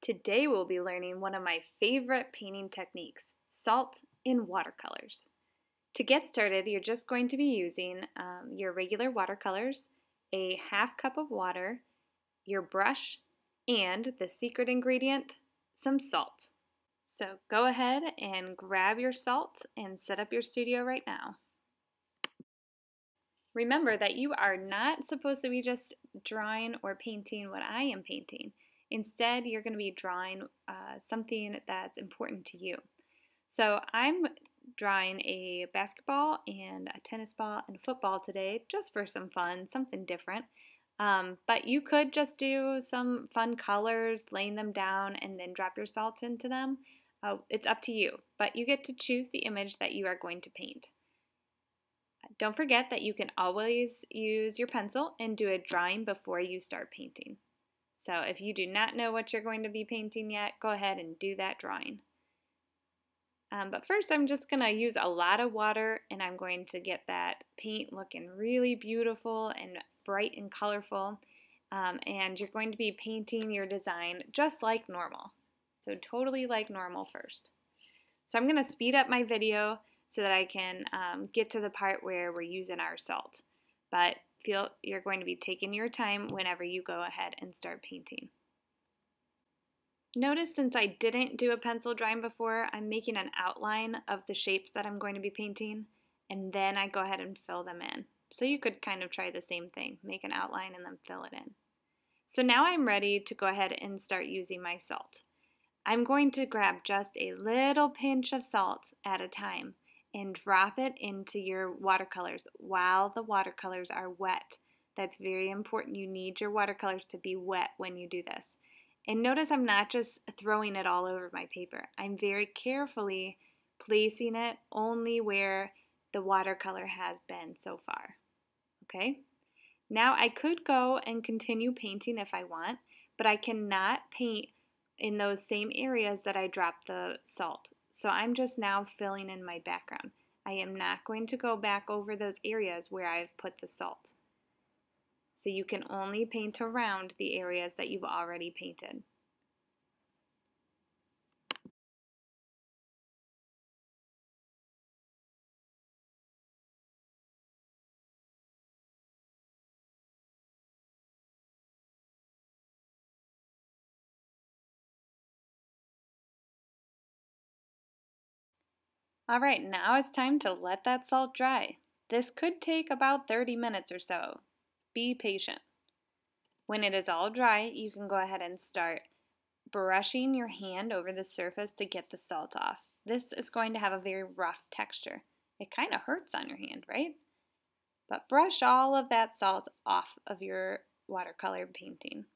Today we'll be learning one of my favorite painting techniques, salt in watercolors. To get started, you're just going to be using your regular watercolors, a half cup of water, your brush, and the secret ingredient, some salt. So go ahead and grab your salt and set up your studio right now. Remember that you are not supposed to be just drawing or painting what I am painting. Instead, you're going to be drawing something that's important to you. So I'm drawing a basketball and a tennis ball and football today just for some fun, something different. But you could just do some fun colors, laying them down, and then drop your salt into them. It's up to you, but you get to choose the image that you are going to paint. Don't forget that you can always use your pencil and do a drawing before you start painting. So if you do not know what you're going to be painting yet, go ahead and do that drawing. But first I'm just going to use a lot of water, and I'm going to get that paint looking really beautiful and bright and colorful. And you're going to be painting your design just like normal. So totally like normal first. So I'm going to speed up my video so that I can get to the part where we're using our salt. But you're going to be taking your time whenever you go ahead and start painting. Notice since I didn't do a pencil drawing before, I'm making an outline of the shapes that I'm going to be painting, and then I go ahead and fill them in. So you could kind of try the same thing, make an outline and then fill it in. So now I'm ready to go ahead and start using my salt. I'm going to grab just a little pinch of salt at a time and drop it into your watercolors while the watercolors are wet. That's very important. You need your watercolors to be wet when you do this. And notice I'm not just throwing it all over my paper. I'm very carefully placing it only where the watercolor has been so far. Okay? Now I could go and continue painting if I want, but I cannot paint in those same areas that I dropped the salt. So I'm just now filling in my background. I am not going to go back over those areas where I've put the salt. So you can only paint around the areas that you've already painted. Alright, now it's time to let that salt dry. This could take about 30 minutes or so. Be patient. When it is all dry, you can go ahead and start brushing your hand over the surface to get the salt off. This is going to have a very rough texture. It kind of hurts on your hand, right? But brush all of that salt off of your watercolor painting.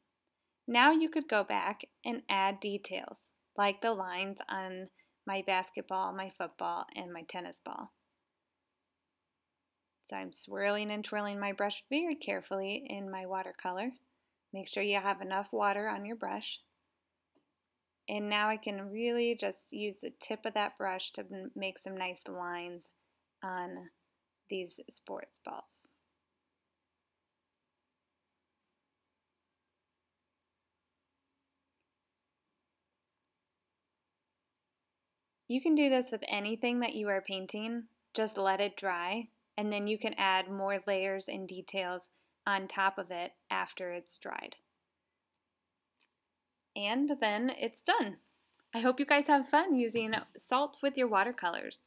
Now you could go back and add details, like the lines on my basketball, my football, and my tennis ball. So I'm swirling and twirling my brush very carefully in my watercolor. Make sure you have enough water on your brush. And now I can really just use the tip of that brush to make some nice lines on these sports balls. You can do this with anything that you are painting. Just let it dry, and then you can add more layers and details on top of it after it's dried. And then it's done. I hope you guys have fun using salt with your watercolors.